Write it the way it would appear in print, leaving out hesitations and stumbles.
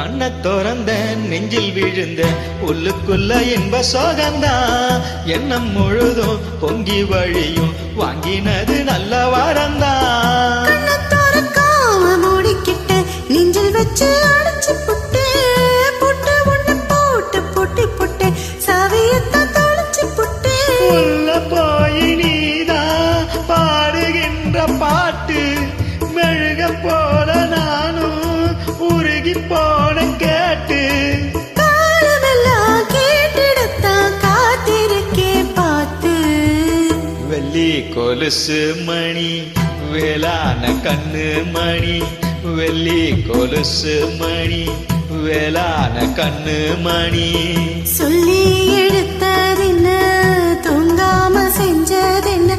கண்ண திறந்த நெஞ்சில் விழுந்த உள்ளுக்குள்ள இன்ப சோகந்தான் எண்ணம் முழுதும் பொங்கி வழியும் வாங்கினது நல்ல வரந்தான் மூடிக்கிட்ட நெஞ்சில் வச்சு அடைச்சு புட்டு புட்டு ஒண்ணு போட்டு பொட்டி புட்டு சாவியத்தான் தொலைச்சு புட்டு உள்ள போய் நீதான் பாடுகின்ற பாட்டு மெழுக போல நானும் உருகி போன கேட்டு காலமெல்லாம் கேட்டிடத்தான் காத்திருக்கே பார்த்து வெள்ளி கொலுசு மணி வேளான கண்ணு மணி வெள்ளி கொலுசு மணி வேளான கண்ணு மணி சொல்லி எடுத்ததென்ன தூங்காம செஞ்சதென்ன